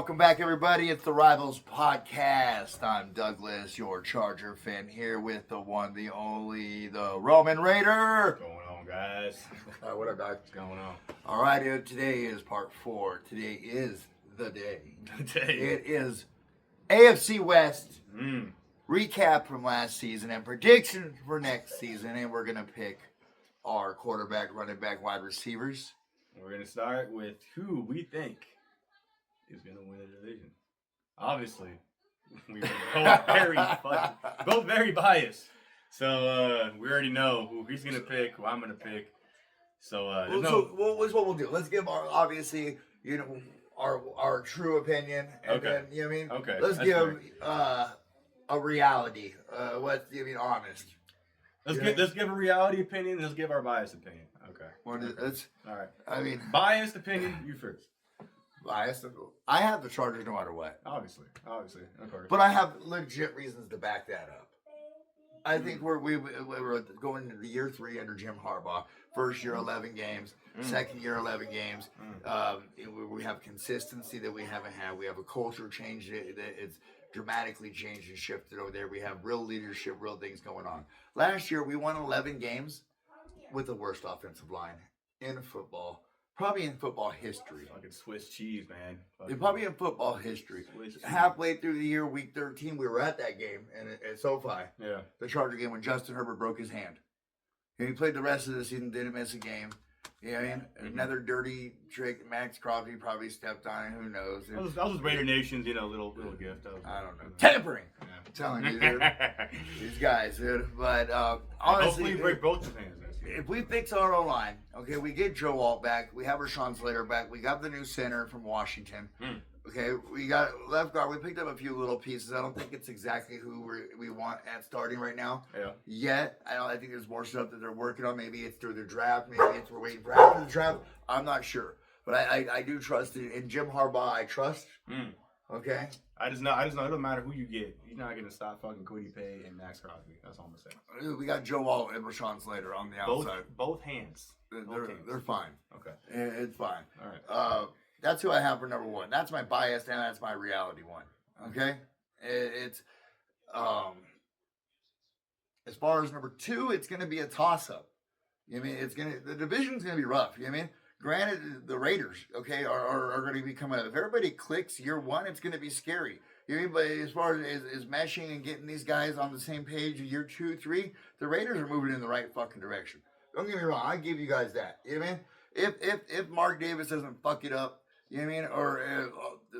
Welcome back, everybody. It's the Rivals Podcast. I'm Douglas, your Charger fan, here with the one, the only, the Roman Raider. What's going on, guys? What up, guys? What's going on? All right, today is part 4. Today is the day. It is AFC West recap from last season and predictions for next season, and we're going to pick our quarterback, running back, wide receivers. We're going to start with who we think is going to win the division. Obviously, we are both very biased. So we already know who he's going to pick, who I'm going to pick. So here's what we'll do. Let's give our, obviously, our true opinion. And Okay. then, you know what I mean? Okay, Let's that's give a reality. Honest. Let's give a reality opinion. Let's give our biased opinion. Okay. All right. I mean, Biased opinion, you first. biased. I have the Chargers no matter what. Obviously, of course. But I have legit reasons to back that up. I think we were going into the year 3 under Jim Harbaugh. First year, 11 games. Second year, 11 games. We have consistency that we haven't had. We have a culture change that it's dramatically changed and shifted over there. We have real leadership, real things going on. Last year, we won 11 games with the worst offensive line in football. Probably in football history. Fucking Swiss cheese, man. Probably in football history. Halfway through the year, week 13, we were at that game at SoFi. Yeah. The Charger game when Justin Herbert broke his hand. And he played the rest of the season, didn't miss a game. You know what I mean? Another dirty trick. Max Crosby probably stepped on it. Who knows? That was Raider Nation's, little gift. I don't know. Tampering. Yeah. I'm telling you, dude. These guys, dude. But Hopefully honestly, you break both his hands. if we fix our O-line, okay, we get Joe Alt back. We have Rashawn Slater back. We got the new center from Washington. Okay, we got left guard. We picked up a few little pieces. I don't think it's exactly who we want at starting right now. Yeah. Yet, I think there's more stuff that they're working on. Maybe it's through the draft. Maybe it's we're waiting for after the draft. I'm not sure. But I do trust it. In Jim Harbaugh, I trust. Okay? I just know it doesn't matter who you get. You're not gonna stop fucking Cody Pay and Max Crosby. That's all I'm gonna say. We got Joe Alt and Rashawn Slater on the outside. Both hands. They're fine. Okay. It's fine. All right. That's who I have for number 1. That's my bias and that's my reality one. Okay? It's as far as number 2, it's gonna be a toss-up. You know what I mean? The division's gonna be rough. You know what I mean? Granted, the Raiders, okay, are going to become if everybody clicks year 1, it's going to be scary. You know what I mean? But as far as meshing and getting these guys on the same page year 2, 3, the Raiders are moving in the right fucking direction. Don't get me wrong, I give you guys that. You know what I mean? If Mark Davis doesn't fuck it up, you know what I mean? Or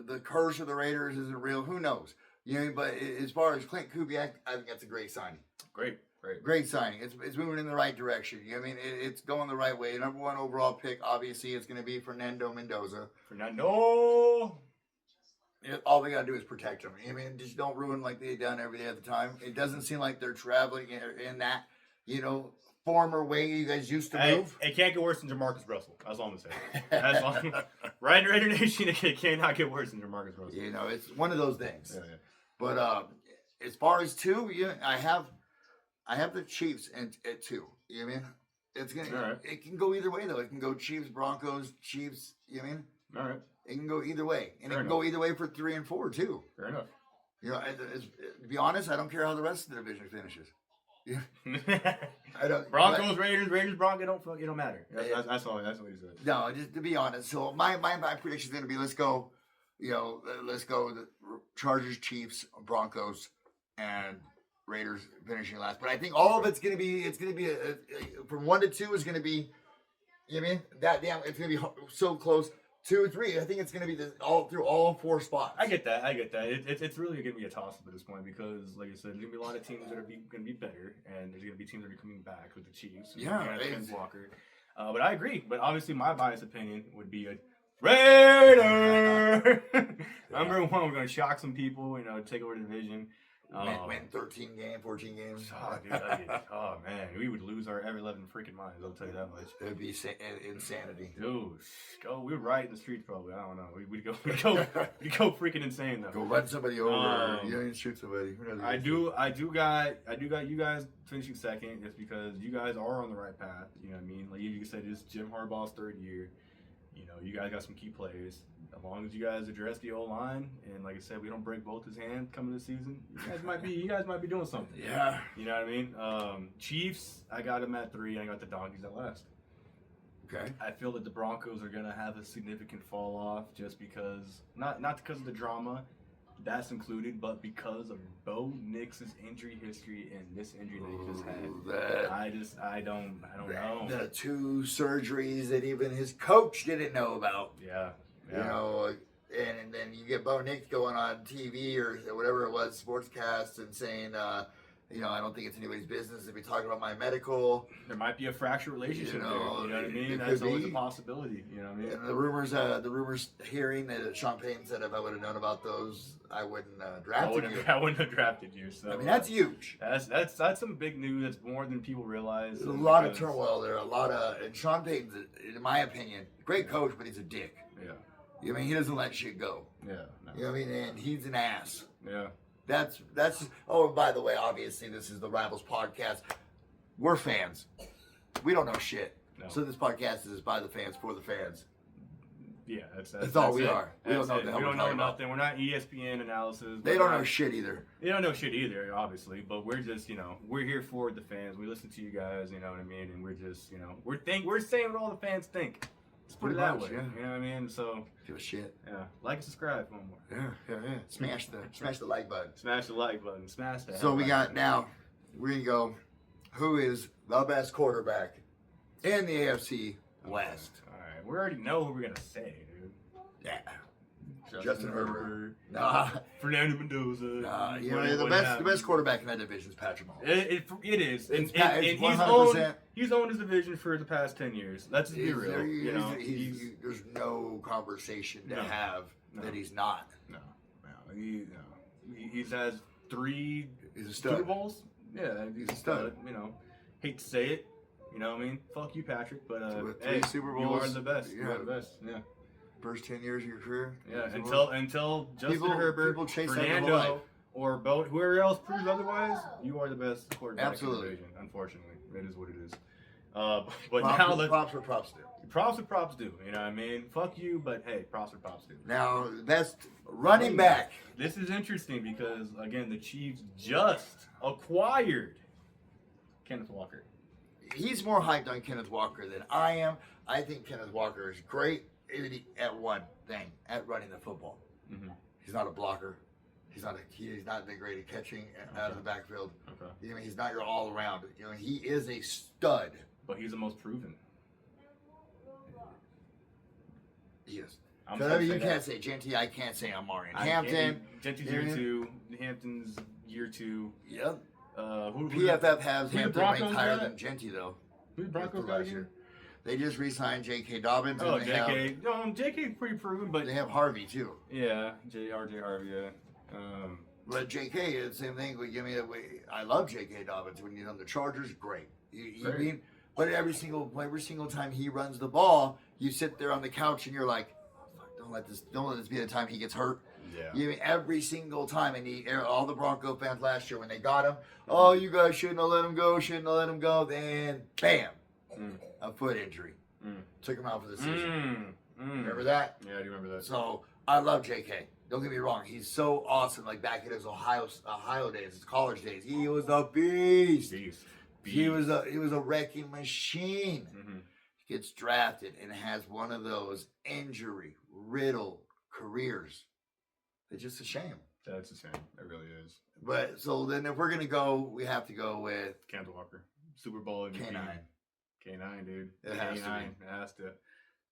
the curse of the Raiders isn't real, who knows? You know what I mean? But as far as Clint Kubiak, I think that's a great signing. Great signing. It's moving in the right direction. You know what I mean? It's going the right way. Number 1 overall pick, obviously, it's going to be Fernando Mendoza. All we got to do is protect him. You know what I mean? Just don't ruin like they've done every day at the time. It doesn't seem like they're traveling in that, former way you guys used to move. It can't get worse than Jamarcus Russell. That's all I'm going to say. Raider Nation, it cannot get worse than Jamarcus Russell. It's one of those things. Yeah. But as far as 2, I have the Chiefs at 2. You know what I mean? It's gonna. It can go either way though. It can go Chiefs, Broncos, Chiefs. You know what I mean? All right. It can go either way, and Fair it can enough. go either way for 3 and 4 too. Fair enough. To be honest, I don't care how the rest of the division finishes. I don't. Broncos, Raiders, Broncos. It don't matter. That's all. That's what he said. No, just to be honest. So my prediction is going to be let's go the Chargers, Chiefs, Broncos, and Raiders finishing last. But I think all of it's going to be from 1 to 2 is going to be, you know what I mean? That damn, it's going to be so close. 2 and 3, I think it's going to be all through all 4 spots. I get that. It's really going to be a toss-up at this point because, like I said, there's going to be a lot of teams that are going to be better, and there's going to be teams that are coming back with the Chiefs. And Walker. But I agree. But obviously, my biased opinion would be a Raider. Number 1, we're going to shock some people. Take over the division. Win 13 games, 14 games. Oh, dude, man, we would lose our ever 11 freaking minds. I'll tell you that much. It would be insanity. Dude, we were right in the streets probably. I don't know. We'd go freaking insane though. Go run somebody over. You don't even shoot somebody. I do got you guys finishing second just because you guys are on the right path. You know what I mean? Like you said, it's Jim Harbaugh's 3rd year. You guys got some key players. as long as you guys address the O-line, and like I said, we don't break both his hands coming this season, you guys might be doing something. Yeah. You know what I mean? Chiefs, I got them at 3, and I got the Donkeys at last. Okay. I feel that the Broncos are gonna have a significant fall off just because, not because of the drama, that's included, but because of Bo Nix's injury history and this injury that he just had. I don't know. The 2 surgeries that even his coach didn't know about. Yeah. You know, and then you get Bo Nix going on TV or whatever it was, sportscast, and saying, you know, I don't think it's anybody's business to be talking about my medical. There might be a fractured relationship You know, there. You know what I mean? it That's could always a be. possibility. You know what I mean? And the rumors hearing that Sean Payton said if I would have known about those, I wouldn't draft you. I wouldn't have drafted you. So I mean, that's huge. That's some big news. That's more than people realize. There's a lot of turmoil there. And Sean Payton's, in my opinion, great coach, but he's a dick. Yeah. You know what I mean, he doesn't let shit go. Yeah. No. You know what I mean? And he's an ass. Yeah. That's. Oh, and by the way, obviously, this is the Rivals podcast. We're fans. We don't know shit. No. So this podcast is by the fans for the fans. Yeah, that's all we it. are. We don't know what the hell we we're don't know talking about. nothing. We're not ESPN analysis. They don't know shit either. They don't know shit either, obviously. But we're just, we're here for the fans. We listen to you guys. You know what I mean? And we're just, we're saying what all the fans think. Let's put it that way. Yeah. You know what I mean? So give a shit. Yeah, like and subscribe one more. Yeah. Smash the like button. Smash the like button. Smash that. So we got now. We're gonna go. Who is the best quarterback in the AFC West? All right, we already know who we're gonna say, dude. Yeah. Justin Herbert. Nah. Fernando Mendoza. Nah. You What- know, what the happened? best quarterback in that division is Patrick Mahomes. It is. And It's he's 100%. he's owned his division for the past 10 years. Let's be real. There's no conversation to No. have No. that he's not. No. He's has 3 He's a Super stud. Bowls. Yeah, he's a stud. Hate to say it. You know what I mean? Fuck you, Patrick. But With 3 hey, Super you Bowls, are the best. You yeah. are the best. Yeah. First 10 years of your career. Yeah. Super Until Justin People Herbert, chase that their whole life. Fernando, or Bo, whoever else proves otherwise, you are the best quarterback Absolutely. in the division. Unfortunately, it is what it is. But Props, now let's props for props do. props what props do. You know what I mean? Fuck you, but hey, props what props do. Now, best running back. This is interesting because again, the Chiefs just acquired Kenneth Walker. He's more hyped on Kenneth Walker than I am. I think Kenneth Walker is great at one thing, at running the football. Mm-hmm. He's not a blocker. He's not that great at catching out of the backfield. Okay. You know, he's not your all around. You know, he is a stud. But he's the most proven. He is. I'm So gonna you say can't that. say Genty. I can't say Amari. I Hampton. can't- Genty's you know what I year mean? 2. Hampton's year 2. Yep. Who PFF has who the Hampton Broncos ranked higher got? than Genty though. Who the Broncos for got last again? year. They just re-signed J.K. Dobbins. Oh, and they have, JK. No, JK's pretty proven, but they have Harvey too. yeah, RJ Harvey. Yeah. But J.K. is the same thing. We give me that way. I love J.K. Dobbins when he's on the Chargers. Great. Great. Mean, but every single time he runs the ball, you sit there on the couch and you're like, "Fuck, don't let this be the time he gets hurt." Yeah. You mean every single time, and all the Bronco fans last year when they got him, oh, you guys shouldn't have let him go, Then, bam, a foot injury, took him out for the season. Remember that? Yeah, I do remember that. So I love J.K. Don't get me wrong, he's so awesome. Like back in his Ohio days, his college days, he was a beast. He was a wrecking machine. Mm-hmm. Gets drafted and has one of those injury riddled careers. It's just a shame. That's the same. It really is. But so then if we're gonna go, we have to go with Kenneth Walker, Super Bowl MVP. K9, dude. It has to be. It has to.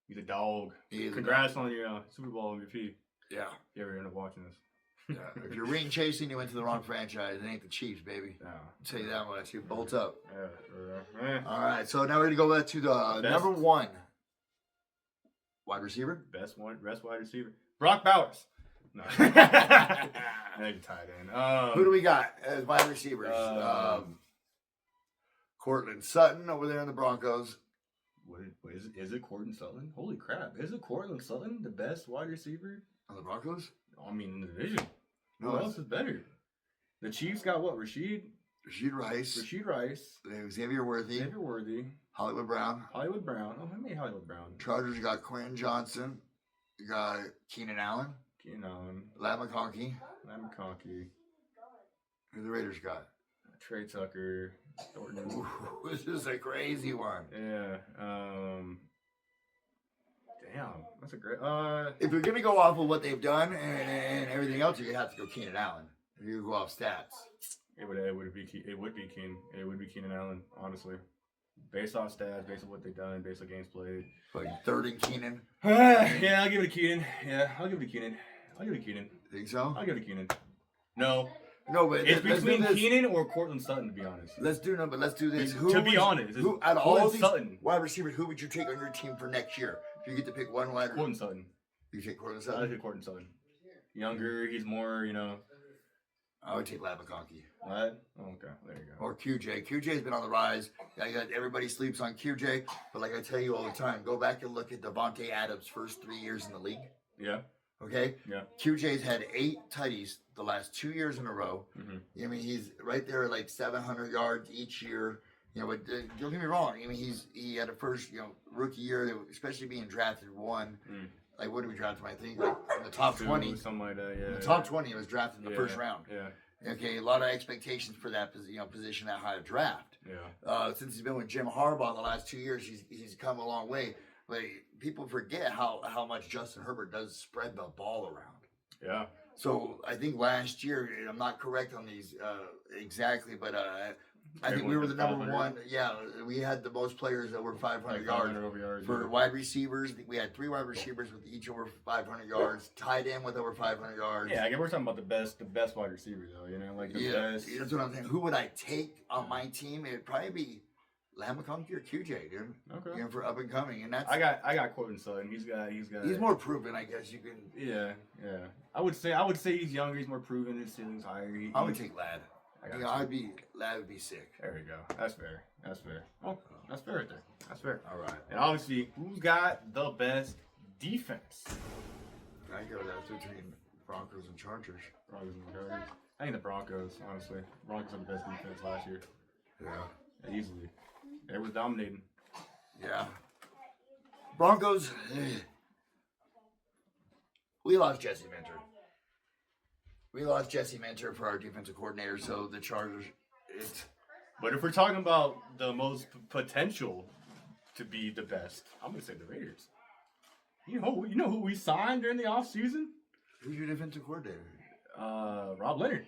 He's a dog. He is a Congrats on your Super Bowl MVP. Yeah. If you ever end up watching this. Yeah. If you're ring chasing, you went to the wrong franchise. It ain't the Chiefs, baby. No. I'll tell you that much. You bolt up. Yeah. All right. So now we're gonna go back to the Best. number 1 wide receiver. Best wide receiver. Brock Bowers. No. Maybe tight end. Who do we got as wide receivers? Cortland Sutton over there in the Broncos. What is it Cortland Sutton? Holy crap. Is it Cortland Sutton the best wide receiver? On the Broncos? I mean, in the division. No, Who it's else is better? The Chiefs got what? Rashid Rice. Rice. Xavier Worthy. Xavier Worthy. Hollywood Brown. Hollywood Brown. Oh, I made Hollywood Brown. Chargers got Quentin Johnson. You got Keenan Allen, Keenan Allen, Ladd McConkey. Matt McConkey, Who the Raiders got? Trey Tucker, Thornton. Ooh, this is a crazy one. Yeah. Damn, that's a great. If you're gonna go off of what they've done and everything else, you have to go Keenan Allen. If you go off stats, It would be Keenan Allen, honestly. Based off stats, based on what they've done, based on games played. like third and Keenan. Yeah, I'll give it to Keenan. I'll give it to Keenan. Think so? I'll give it to Keenan. No, No, but it's let's do between this. Keenan or Cortland Sutton, to be honest. Let's do this. To be honest, who out of all Cortland these Sutton. wide receivers, who would you take on your team for next year? If you get to pick one wide receiver, Cortland Sutton. you take Cortland I Sutton. take Cortland Sutton. Younger, he's more, I would take Ladd McConkey what? Oh, okay, there you go. or QJ. QJ's been on the rise. Everybody sleeps on QJ, but like I tell you all the time, go back and look at Devontae Adams' first 3 years in the league. Yeah. Okay. Yeah. QJ's had 8 tutties the last 2 years in a row. Mm-hmm. I mean, he's right there at like 700 yards each year. But don't get me wrong. I mean, he had a first rookie year, especially being drafted one. Mm. Like what did we draft him? I think like in the top 20. Something like that, yeah. In the top 20, he was drafted in the first round. Yeah. Okay, a lot of expectations for that position that high draft. Yeah. Since he's been with Jim Harbaugh in the last 2 years, he's come a long way. But people forget how much Justin Herbert does spread the ball around. Yeah. So I think last year, I'm not correct on these exactly, but I think we were the number 500. one. Yeah, we had the most players that were 500 Like yards. 500 over yards. For wide receivers, I think we had 3 wide receivers with each over 500 yards, tight end with over 500 yards. Yeah, I guess we're talking about the best wide receiver though. Like the best. That's what I'm saying. Who would I take on my team? It'd probably be Ladd McConkey or QJ, dude. Okay. For up and coming, and that's I got Cortland Sutton. He's got. he's more proven, I guess you can. Yeah. I would say he's younger. He's more proven. His ceiling's higher. I would take Ladd. I got you. Ladd would be sick. There we go. That's fair. Oh, that's fair right there. That's fair. All right. And obviously, who's got the best defense? I go that's between Broncos and Chargers. Broncos and Chargers. I think the Broncos, honestly. Broncos had the best defense last year. Yeah. Easily. They were dominating. Yeah. Broncos. We lost Jesse Mentor. For our defensive coordinator, so the Chargers, But if we're talking about the most potential to be the best, I'm gonna say the Raiders. You know who we signed during the offseason? who's your defensive coordinator? Rob Leonard.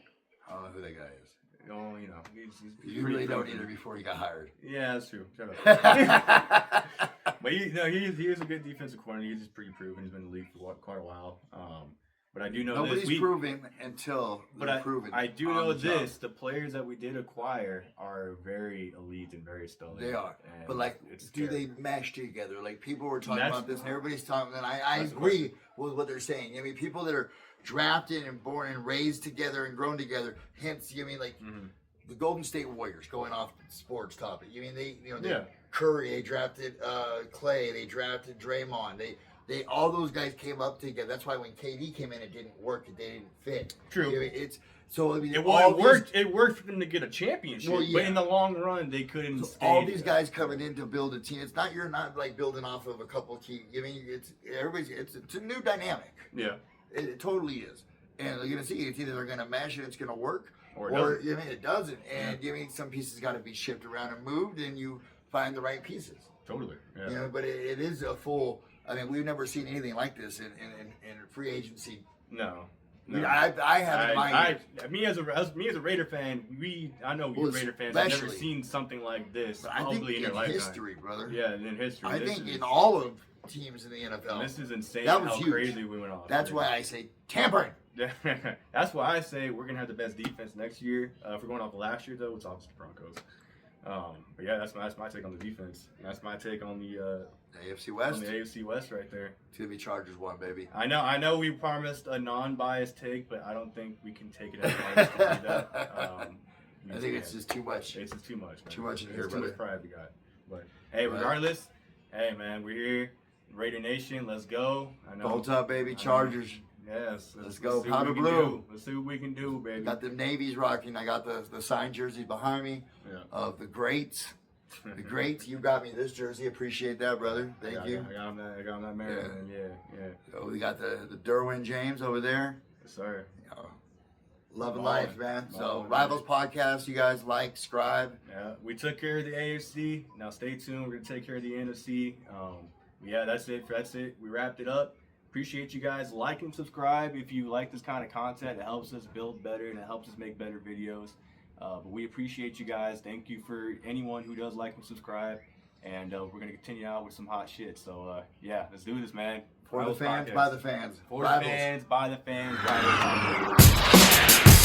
I don't know who that guy is. Oh, he's You really don't either before he got hired. Yeah, that's true. Shut up. But he is a good defensive coordinator. He's just pretty proven. He's been in the league for quite a while. But I do know Nobody's proven until they're proven. I do on know the job. this: the players that we did acquire are very elite and very stellar. They are, And but like, it's do scary. they mesh together? Like people were talking That's- about this, and everybody's talking, and I That's the agree with what they're saying. I mean, people that are drafted and born and raised together and grown together. Hence, like Mhm. the Golden State Warriors. Going off the sports topic, they Yeah. Curry, they drafted Clay, they drafted Draymond, they all those guys came up together. That's why when KD came in, it didn't work. They didn't fit. True. It's so. I mean, It all worked. It worked for them to get a championship, Well, yeah. but in the long run, they couldn't. So stay all these together. guys coming in to build a team. You're not like building off of a couple key. I mean, it's a new dynamic. Yeah. It totally is. And you're gonna see it's either they're gonna mash it, it's gonna work, Or it doesn't. it doesn't. And some pieces got to be shipped around and moved, and you find the right pieces. Totally. Yeah. But it is a full. I mean, we've never seen anything like this in free agency. No. I mean, I haven't minded. Me as a Raider fan, I know you Well, Raider fans have never especially- seen something like this But I think probably in your in lifetime. history, brother. Yeah, in history. I this think is- in all of teams in the and NFL. this is insane That was how huge. crazy we went off. That's why I say tampering. That's why I say we're gonna have the best defense next year. If we're going off of last year, though, it's obviously the Broncos. But yeah, that's my take on the defense. That's my take on the AFC West. AFC West right there. It's gonna be Chargers one, baby. I know. We promised a non-biased take, but I don't think we can take it as biased to do that. I think it's just too much. It's just too much, man. Too much in here, It's too brother. much pride we got. But hey, Right. regardless, hey man, we're here, Raider Nation. Let's go. I know. Bolt up, baby. Chargers. Yes. Let's go, see what powder we can blue. do. Let's see what we can do, baby. Got the Navies rocking. I got the signed jerseys behind me Yeah. of the greats. The greats, you got me this jersey. Appreciate that, brother. Thank you. I got him that Maryland. Yeah. So we got the Derwin James over there. Yes, sir. Loving Ballin'. life, man. So Ballin'. Rivals Podcast, you guys like, subscribe. Yeah, we took care of the AFC. Now stay tuned. We're gonna take care of the NFC. Yeah, that's it. We wrapped it up. Appreciate you guys. Like and subscribe if you like this kind of content. It helps us build better and it helps us make better videos. But we appreciate you guys. Thank you for anyone who does like and subscribe. And we're gonna continue out with some hot shit. So yeah, let's do this, man. For the Rivals fans, Podcast. by the fans. For the Rivals. fans, by the fans, by the fans.